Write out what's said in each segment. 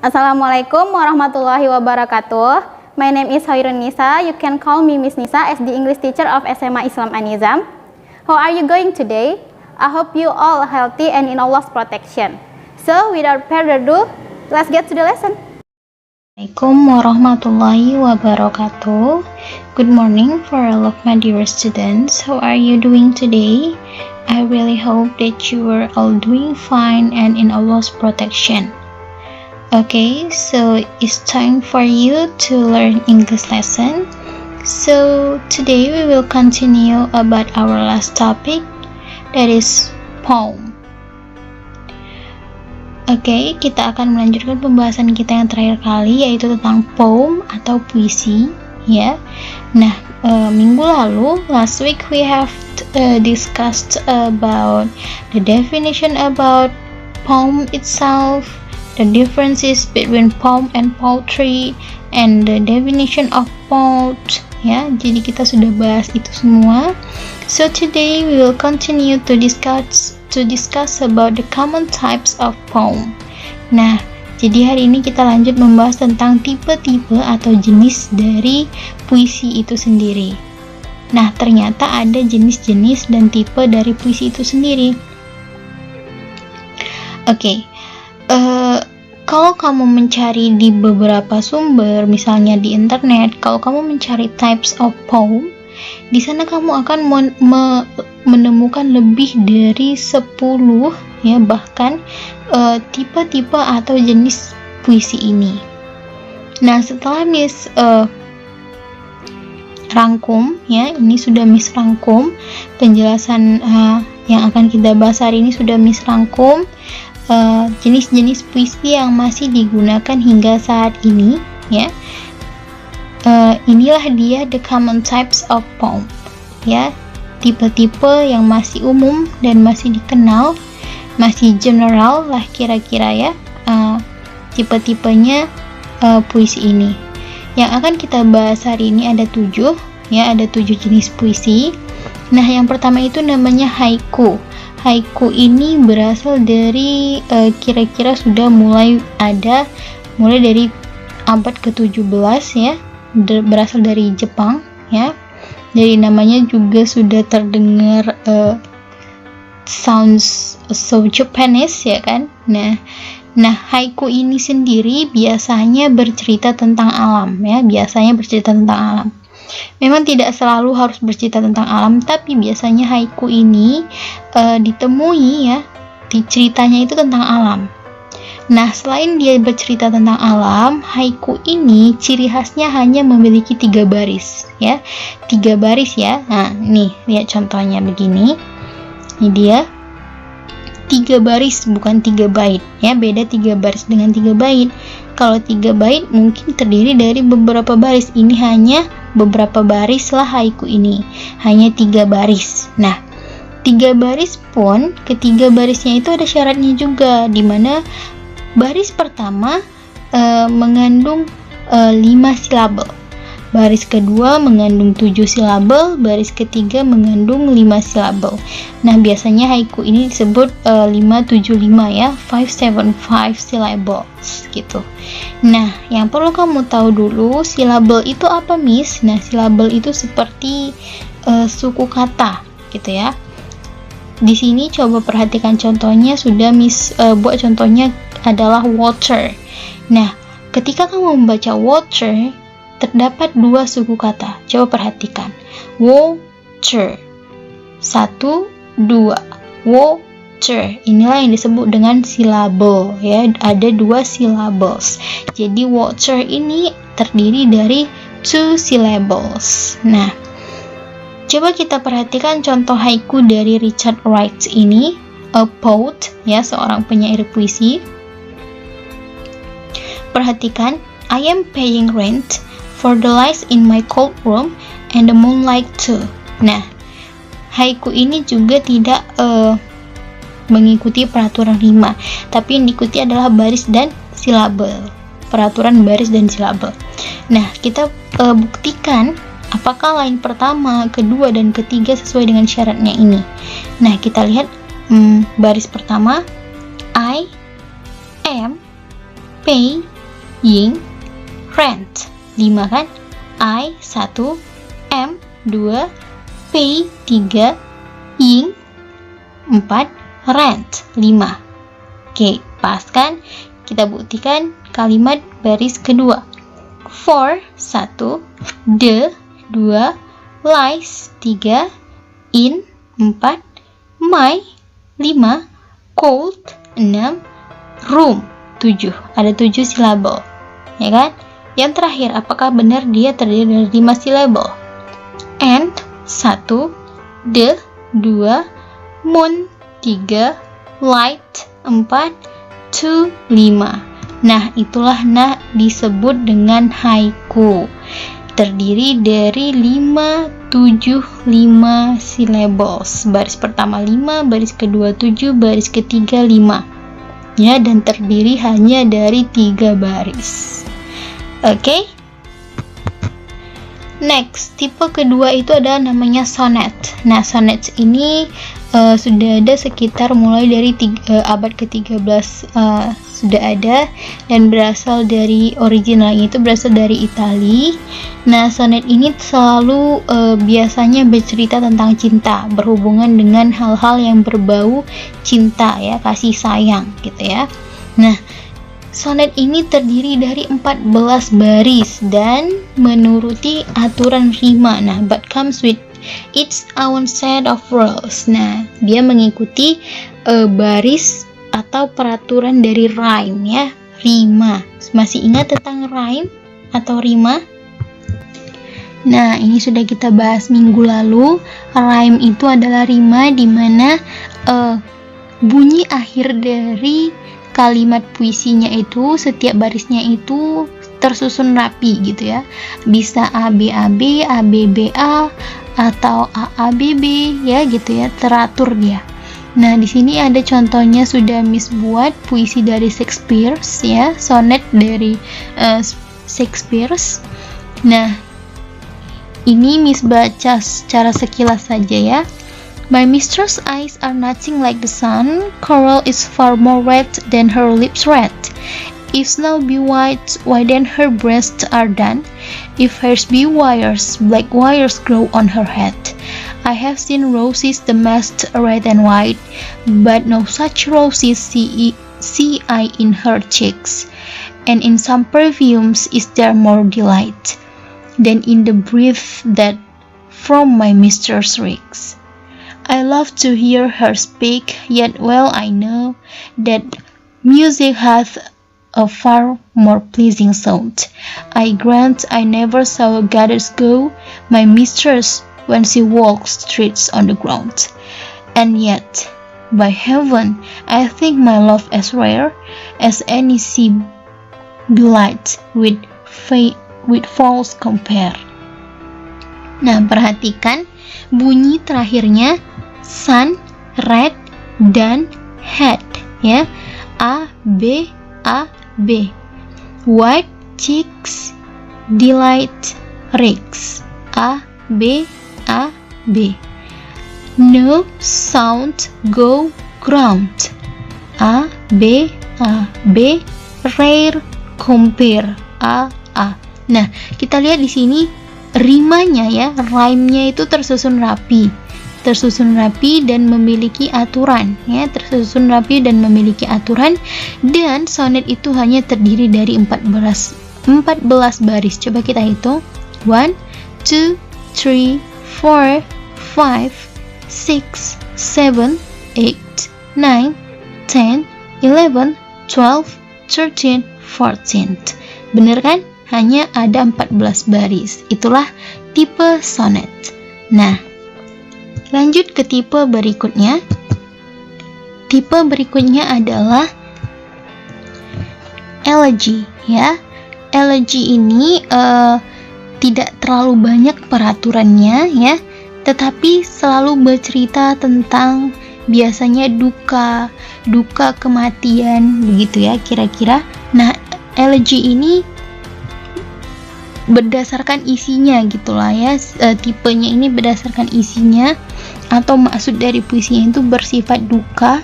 Assalamualaikum warahmatullahi wabarakatuh. My name is Hoirun Nisa. You can call me Miss Nisa as the English teacher of SMA Islam An-Nizam. How are you going today? I hope you all healthy and in Allah's protection. So without further ado, let's get to the lesson. Assalamualaikum warahmatullahi wabarakatuh. Good morning for all of my dear students. How are you doing today? I really hope that you are all doing fine and in Allah's protection. Okay, so it's time for you to learn English lesson. So today we will continue about our last topic, that is poem. Oke, kita akan melanjutkan pembahasan kita yang terakhir kali, yaitu tentang poem atau puisi, ya. Nah, minggu lalu, last week we have discussed about the definition about poem itself, the differences between poem and poetry, and the definition of poet, ya. Jadi kita sudah bahas itu semua. So today we will continue to discuss about the common types of poem. Nah, jadi hari ini kita lanjut membahas tentang tipe-tipe atau jenis dari puisi itu sendiri. Nah, ternyata ada jenis-jenis dan tipe dari puisi itu sendiri. Oke. Kalau kamu mencari di beberapa sumber, misalnya di internet, kalau kamu mencari types of poem, di sana kamu akan menemukan lebih dari 10, ya, bahkan tipe-tipe atau jenis puisi ini. Nah, setelah Miss rangkum, ya, ini sudah Miss rangkum penjelasan yang akan kita bahas hari ini, sudah Miss rangkum jenis-jenis puisi yang masih digunakan hingga saat ini, ya. Inilah dia the common types of poem, ya, tipe-tipe yang masih umum dan masih dikenal, masih general lah kira-kira, ya, tipe-tipenya puisi ini. Yang akan kita bahas hari ini ada 7, ya, ada 7 jenis puisi. Nah, yang pertama itu namanya haiku. Haiku ini berasal dari kira-kira sudah mulai dari abad ke-17, ya, berasal dari Jepang, ya. Dari namanya juga sudah terdengar sounds so Japanese, ya kan. Nah, haiku ini sendiri biasanya bercerita tentang alam, ya, biasanya bercerita tentang alam. Memang tidak selalu harus bercerita tentang alam, tapi biasanya haiku ini ditemui, ya, ceritanya itu tentang alam. Nah, selain dia bercerita tentang alam, haiku ini ciri khasnya hanya memiliki 3 baris, ya, 3 baris, ya. Nah, nih lihat contohnya begini. Ini dia 3 baris, bukan 3 bait, ya, beda 3 baris dengan 3 bait. Kalau 3 bait mungkin terdiri dari beberapa baris, ini hanya beberapa baris lah haiku ini, hanya 3 baris. Nah, 3 baris pun, ketiga barisnya itu ada syaratnya juga, di mana baris pertama mengandung 5 silabel, baris kedua mengandung 7 silabel, baris ketiga mengandung 5 silabel. Nah, biasanya haiku ini disebut 575, ya, 575 syllables gitu. Nah, yang perlu kamu tahu dulu, silabel itu apa, Miss? Nah, silabel itu seperti suku kata gitu, ya. Di sini coba perhatikan contohnya, sudah Miss buat contohnya adalah water. Nah, ketika kamu membaca water, terdapat 2 suku kata. Coba perhatikan. Water. 1, 2. Water. Inilah yang disebut dengan silabel, ya. Ada 2 syllables. Jadi water ini terdiri dari 2 syllables. Nah, coba kita perhatikan contoh haiku dari Richard Wright ini, a poet, ya, seorang penyair puisi. Perhatikan, I am paying rent for the lights in my cold room and the moonlight too. Nah, haiku ini juga tidak mengikuti peraturan rima, tapi yang diikuti adalah baris dan silabel, peraturan baris dan silabel. Nah, kita buktikan apakah lain pertama, kedua, dan ketiga sesuai dengan syaratnya ini. Nah, kita lihat baris pertama, I am pay ying, rent 5 kan, I 1, am 2, pay 3, ying 4, rent 5. Oke, pas kan? Kita buktikan kalimat baris kedua. For 1, the 2, lies 3, in 4, my 5, cold 6, room 7. Ada 7 silabel, ya kan? Yang terakhir, apakah benar dia terdiri dari 5 silabel? And 1, the 2, moon 3, light 4, to 5. Nah, itulah disebut dengan haiku. Terdiri dari 5, 7, 5 syllables. Baris pertama 5, baris kedua 7, baris ketiga 5. Ya, dan terdiri hanya dari 3 baris. Oke? Next, tipe kedua itu adalah namanya sonnet. Nah, sonnet ini sudah ada sekitar mulai dari abad ke-13 sudah ada, dan berasal dari originalnya itu berasal dari Italia. Nah, sonnet ini selalu biasanya bercerita tentang cinta, berhubungan dengan hal-hal yang berbau cinta ya, kasih sayang gitu ya. Nah, sonnet ini terdiri dari 14 baris dan menuruti aturan rima. Nah, but comes with its own set of rules. Nah, dia mengikuti baris atau peraturan dari rhyme ya, rima. Masih ingat tentang rhyme atau rima? Nah, ini sudah kita bahas minggu lalu. Rhyme itu adalah rima di mana bunyi akhir dari kalimat puisinya itu, setiap barisnya itu tersusun rapi gitu ya. Bisa A B A B, A B B A, atau A A B B ya gitu ya, teratur dia. Nah, di sini ada contohnya sudah Miss buat puisi dari Shakespeare ya, sonnet dari Shakespeare. Nah, ini Miss baca secara sekilas saja ya. My mistress' eyes are nothing like the sun. Coral is far more red than her lips red. If snow be white, why then her breasts are done? If hairs be wires, black wires grow on her head. I have seen roses damasked red and white, but no such roses see I in her cheeks. And in some perfumes is there more delight than in the breath that from my mistress reeks. I love to hear her speak, yet well I know that music hath a far more pleasing sound. I grant I never saw a goddess go, my mistress, when she walks streets on the ground. And yet, by heaven, I think my love as rare as any sea belight with false compare. Nah, perhatikan bunyi terakhirnya sun, red, dan head ya. A B A B. White cheeks, delight, reeks. A B A B. No sound go ground. A B A B. Rare compare. A A. Nah, kita lihat di sini rimanya ya, rhyme-nya itu tersusun rapi dan memiliki aturan ya, tersusun rapi dan memiliki aturan. Dan sonnet itu hanya terdiri dari 14 baris. Coba kita hitung. 1 2 3 4 5 6 7 8 9 10 11 12 13 14. Bener kan? Hanya ada 14 baris. Itulah tipe sonnet. Nah, lanjut ke tipe berikutnya. Tipe berikutnya adalah elegy ya. Elegy ini tidak terlalu banyak peraturannya ya, tetapi selalu bercerita tentang biasanya duka kematian begitu ya kira-kira. Nah, elegy ini berdasarkan isinya gitulah ya, tipenya ini berdasarkan isinya atau maksud dari puisinya itu bersifat duka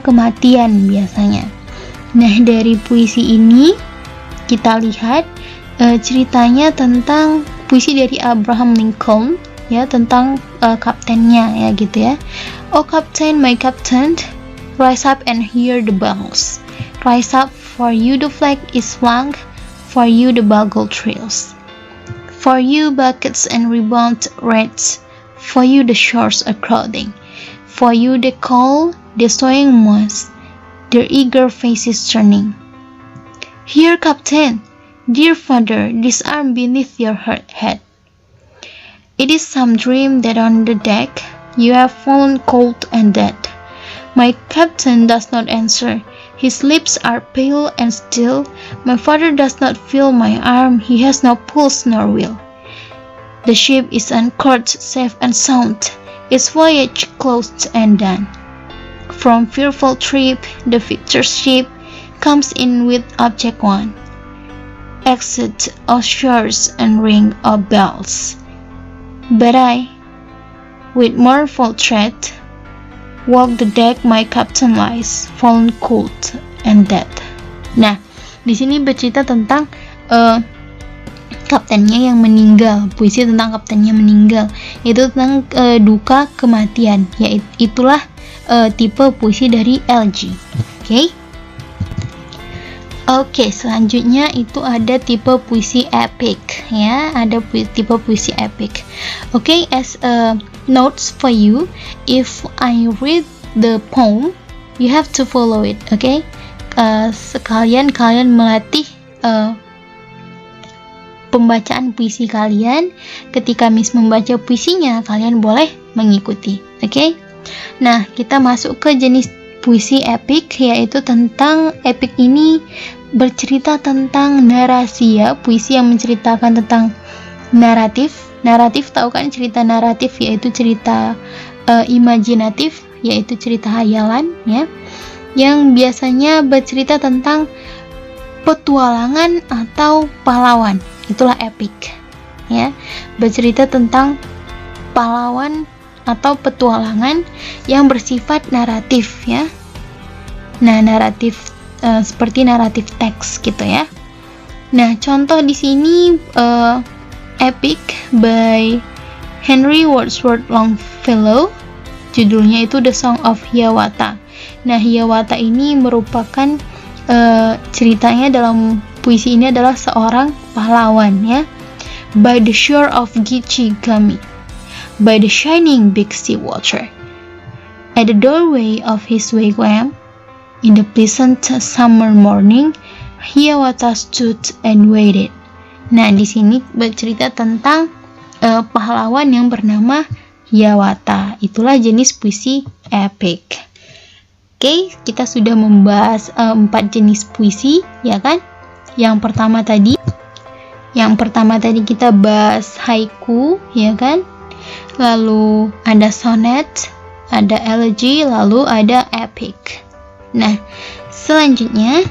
kematian biasanya. Nah, dari puisi ini kita lihat ceritanya tentang puisi dari Abraham Lincoln, ya, tentang kaptennya, ya gitu ya. Oh captain, my captain, rise up and hear the bells. Rise up, for you the flag is flung, for you the bugle trills. For you buckets and ribboned reds, for you the shores are crowding. For you they call, the swaying mass, their eager faces turning. Here, captain, dear father, this arm beneath your head. It is some dream that on the deck you have fallen cold and dead. My captain does not answer. His lips are pale and still. My father does not feel my arm. He has no pulse nor will. The ship is anchored safe and sound, its voyage closed and done. From fearful trip, the victor's ship comes in with object one. Exit of shores and ring of bells. But I, with mournful tread, walk the deck my captain lies, fallen cold and dead. Nah, di sini bercerita tentang kaptennya yang meninggal, puisi tentang kaptennya meninggal, yaitu tentang duka kematian. Ya, itulah tipe puisi dari LG. Oke, selanjutnya itu ada tipe puisi epic, ya, ada tipe puisi epic. Oke, as notes for you, if I read the poem, you have to follow it. Oke, kalian melatih pembacaan puisi kalian. Ketika Miss membaca puisinya, kalian boleh mengikuti. Oke, nah kita masuk ke jenis puisi epic, yaitu tentang epic ini bercerita tentang narasi, ya, puisi yang menceritakan tentang naratif. Tahu kan cerita naratif, yaitu cerita imajinatif, yaitu cerita hayalan, ya, yang biasanya bercerita tentang petualangan atau pahlawan. Itulah epic, ya, bercerita tentang pahlawan atau petualangan yang bersifat naratif, ya. Nah, naratif seperti naratif teks gitu, ya. Nah, contoh di sini epic by Henry Wadsworth Longfellow, judulnya itu The Song of Hiawatha. Nah, Hiawatha ini merupakan ceritanya dalam puisi ini adalah seorang pahlawan, ya. By the shore of Gichigami, by the shining big sea water, at the doorway of his wigwam, in the pleasant summer morning, Hiawatha stood and waited. Nah, di sini bercerita tentang pahlawan yang bernama Hiawatha. Itulah jenis puisi epic. Oke, kita sudah membahas 4 jenis puisi, ya kan? Yang pertama tadi kita bahas haiku, ya kan? Lalu ada sonnet, ada elegy, lalu ada epic. Nah, selanjutnya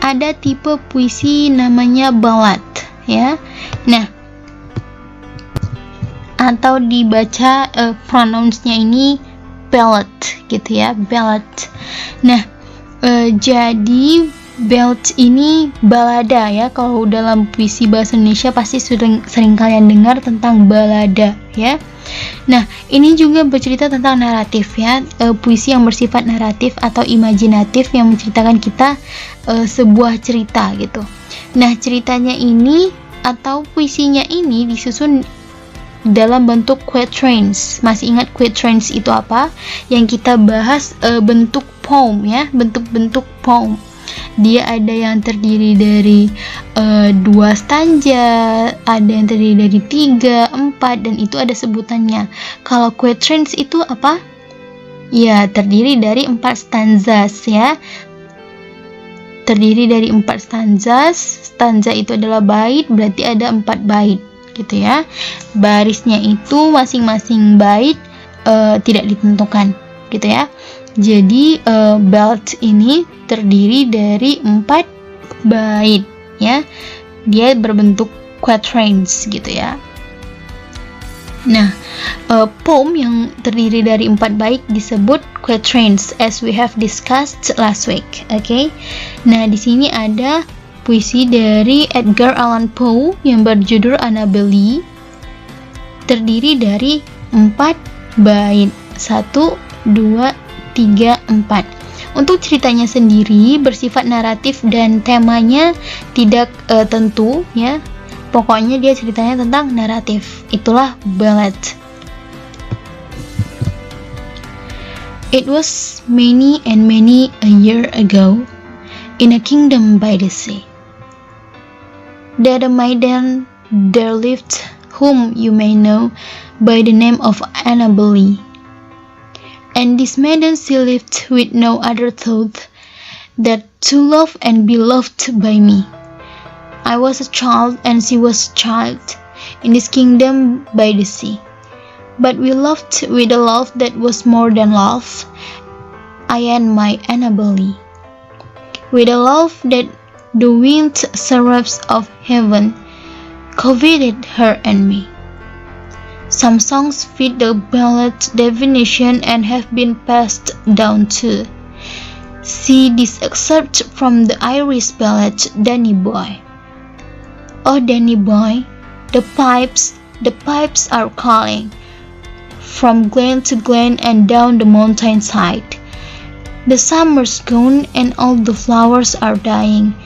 ada tipe puisi namanya ballad, ya. Nah, atau dibaca pronounce-nya ini ballad gitu, ya, ballad. Nah, jadi ballad ini balada, ya. Kalau dalam puisi bahasa Indonesia pasti sering kalian dengar tentang balada, ya. Nah, ini juga bercerita tentang naratif, ya, puisi yang bersifat naratif atau imajinatif yang menceritakan kita sebuah cerita gitu. Nah, ceritanya ini atau puisinya ini disusun dalam bentuk quatrains. Masih ingat quatrains itu apa? Yang kita bahas bentuk poem, ya, bentuk-bentuk poem. Dia ada yang terdiri dari 2 stanza, ada yang terdiri dari 3, 4, dan itu ada sebutannya. Kalau quatrains itu apa? Ya, terdiri dari 4 stanzas, ya. Terdiri dari 4 stanzas. Stanza itu adalah bait, berarti ada 4 bait, gitu, ya. Barisnya itu masing-masing bait tidak ditentukan, gitu, ya. Jadi ballad ini terdiri dari 4 bait, ya. Dia berbentuk quatrains gitu, ya. Nah, poem yang terdiri dari 4 bait disebut quatrains as we have discussed last week. Okay? Nah, di sini ada puisi dari Edgar Allan Poe yang berjudul Annabelle, terdiri dari 4 bait. 1, 2, 3, 4. Untuk ceritanya sendiri bersifat naratif dan temanya tidak tentu, ya. Pokoknya dia ceritanya tentang naratif. Itulah ballad. It was many and many a year ago, in a kingdom by the sea, that a maiden there lived, whom you may know by the name of Annabelle. And this maiden she lived with no other thought that to love and be loved by me. I was a child and she was a child in this kingdom by the sea. But we loved with a love that was more than love, I and my Annabelle. With a love that the winged seraphs of heaven coveted her and me. Some songs fit the ballad definition and have been passed down too. See this excerpt from the Irish ballad Danny Boy. Oh Danny boy, the pipes are calling, from glen to glen and down the mountainside. The summer's gone and all the flowers are dying.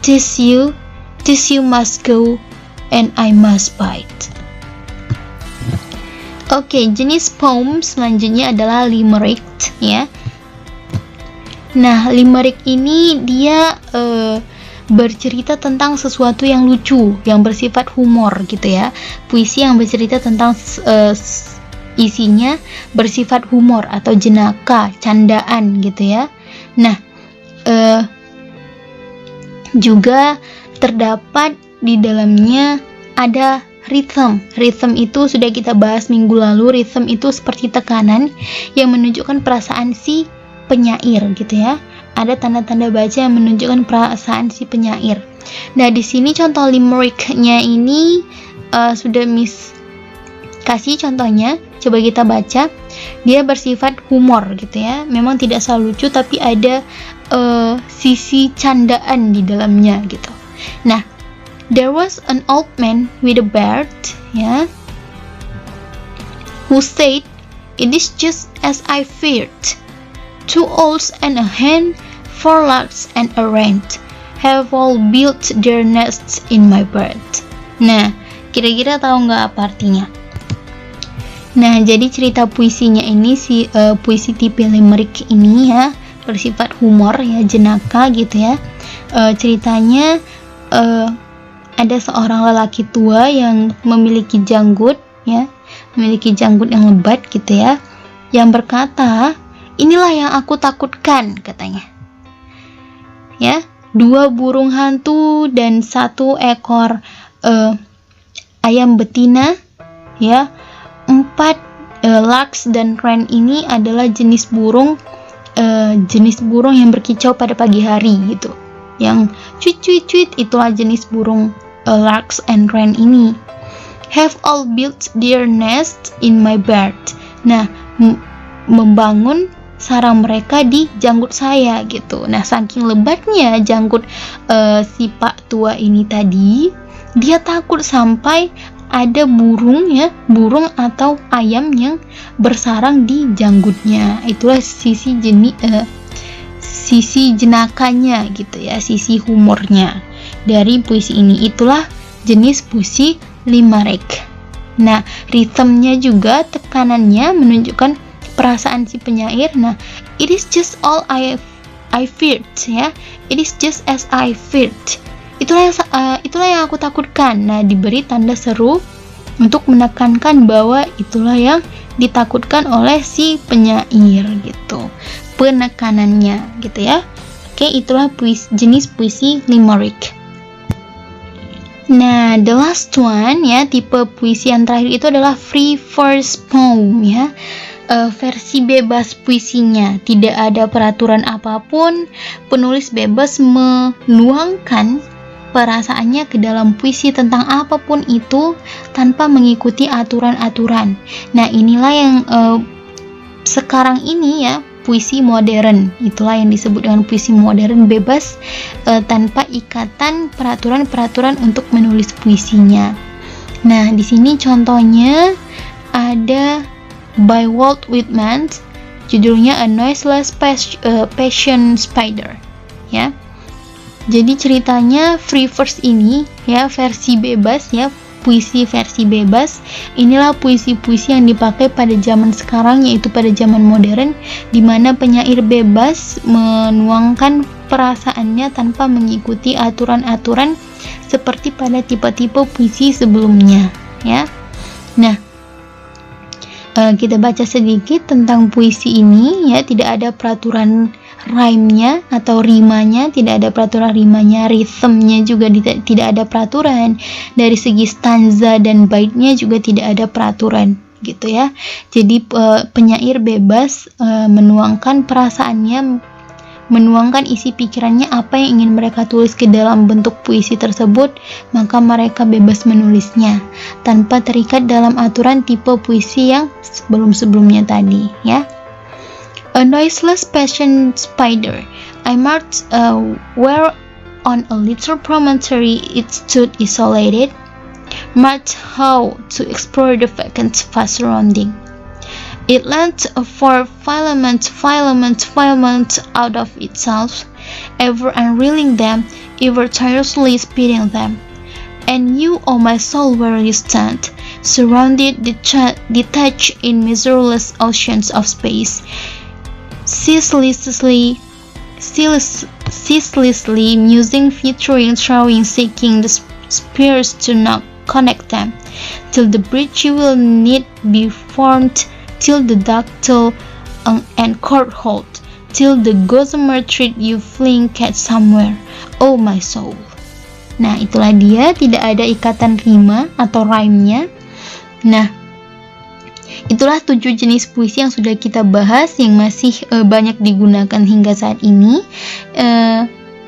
'Tis you must go and I must bite. Oke, jenis poem selanjutnya adalah limerick, ya. Nah, limerick ini dia bercerita tentang sesuatu yang lucu, yang bersifat humor gitu ya. Puisi yang bercerita tentang isinya bersifat humor atau jenaka, candaan gitu ya. Nah, juga terdapat di dalamnya ada rhythm. Rhythm itu sudah kita bahas minggu lalu. Rhythm itu seperti tekanan yang menunjukkan perasaan si penyair gitu ya. Ada tanda-tanda baca yang menunjukkan perasaan si penyair. Nah, di sini contoh limericknya ini sudah Miss kasih contohnya. Coba kita baca. Dia bersifat humor gitu ya. Memang tidak selalu lucu, tapi ada sisi candaan di dalamnya gitu. Nah, there was an old man with a beard, ya, who said, "It is just as I feared. 2 owls and a hen, 4 larks and a wren have all built their nests in my bed." Nah, kira-kira tahu nggak apa artinya? Nah, jadi cerita puisinya ini puisi tipe limerick ini ya bersifat humor ya, jenaka gitu ya. Ceritanya ada seorang lelaki tua yang memiliki janggut ya, memiliki janggut yang lebat gitu ya, yang berkata, "Inilah yang aku takutkan," katanya. Ya, 2 burung hantu dan 1 ekor ayam betina, ya. 4 larks dan wren ini adalah jenis burung yang berkicau pada pagi hari gitu. Yang cuit-cuit itulah jenis burung larks and wren ini. Have all built their nest in my bed. Nah, membangun sarang mereka di janggut saya gitu. Nah, saking lebatnya janggut si Pak tua ini tadi, dia takut sampai ada burung atau ayam yang bersarang di janggutnya. Itulah sisi jenakanya gitu ya, sisi humornya dari puisi ini. Itulah jenis puisi limerick. Nah, ritmenya juga, tekanannya menunjukkan perasaan si penyair. Nah, it is just all I feared ya. It is just as I feared. Itulah yang aku takutkan. Nah, diberi tanda seru untuk menekankan bahwa itulah yang ditakutkan oleh si penyair gitu. Penekanannya gitu ya. Oke, itulah jenis puisi limerick. Nah, the last one ya, tipe puisi yang terakhir itu adalah free verse poem ya. Versi bebas puisinya, tidak ada peraturan apapun, penulis bebas menuangkan perasaannya ke dalam puisi tentang apapun itu tanpa mengikuti aturan-aturan. Nah, inilah yang sekarang ini ya, puisi modern. Itulah yang disebut dengan puisi modern, bebas tanpa ikatan peraturan-peraturan untuk menulis puisinya. Nah, di sini contohnya ada by Walt Whitman, judulnya A Noiseless Passion Spider, ya. Jadi ceritanya free verse ini ya, versi bebas ya, puisi versi bebas. Inilah puisi-puisi yang dipakai pada zaman sekarang, yaitu pada zaman modern, di mana penyair bebas menuangkan perasaannya tanpa mengikuti aturan-aturan seperti pada tipe-tipe puisi sebelumnya, ya. Nah, kita baca sedikit tentang puisi ini ya. Tidak ada peraturan rhyme-nya atau rimanya, tidak ada peraturan rimanya, rhythm-nya juga tidak ada peraturan. Dari segi stanza dan bait-nya juga tidak ada peraturan, gitu ya. Jadi penyair bebas menuangkan perasaannya, menuangkan isi pikirannya, apa yang ingin mereka tulis ke dalam bentuk puisi tersebut, maka mereka bebas menulisnya tanpa terikat dalam aturan tipe puisi yang sebelum-sebelumnya tadi, ya. A noiseless passion spider, I marked where on a little promontory it stood isolated, marked how to explore the vacant vast surrounding. It lent for filament out of itself, ever unreeling them, ever tirelessly speeding them. And you, O my soul, where you stand, surrounded, detached in measureless oceans of space, ceaselessly musing, featuring, throwing, seeking the spears to not connect them, till the bridge you will need be formed, till the ductile and cord hold, till the gossamer thread you fling catch somewhere, oh my soul. Nah, itulah dia, tidak ada ikatan rima atau rhyme-nya. Nah, itulah 7 jenis puisi yang sudah kita bahas, yang masih banyak digunakan hingga saat ini.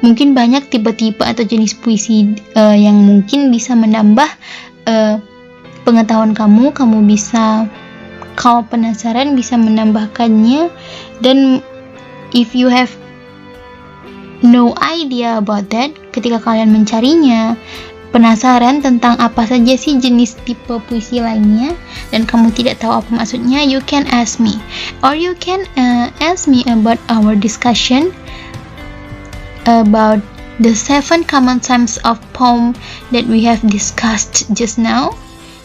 Mungkin banyak tipe-tipe atau jenis puisi yang mungkin bisa menambah pengetahuan kamu. Kamu bisa, kalau penasaran, bisa menambahkannya. Dan if you have no idea about that, ketika kalian mencarinya, penasaran tentang apa saja sih jenis tipe puisi lainnya, dan kamu tidak tahu apa maksudnya, you can ask me, or you can ask me about our discussion about the 7 common types of poem that we have discussed just now.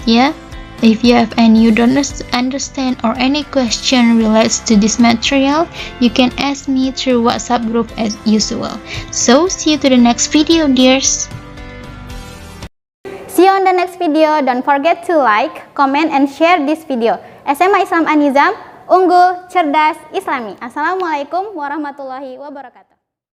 Yeah, if you have any you don't understand or any question relates to this material, you can ask me through WhatsApp group as usual. So see you to the next video, dears. See you on the next video. Don't forget to like, comment, and share this video. SMA Islam An-Nizam, unggul, cerdas, islami. Assalamualaikum warahmatullahi wabarakatuh.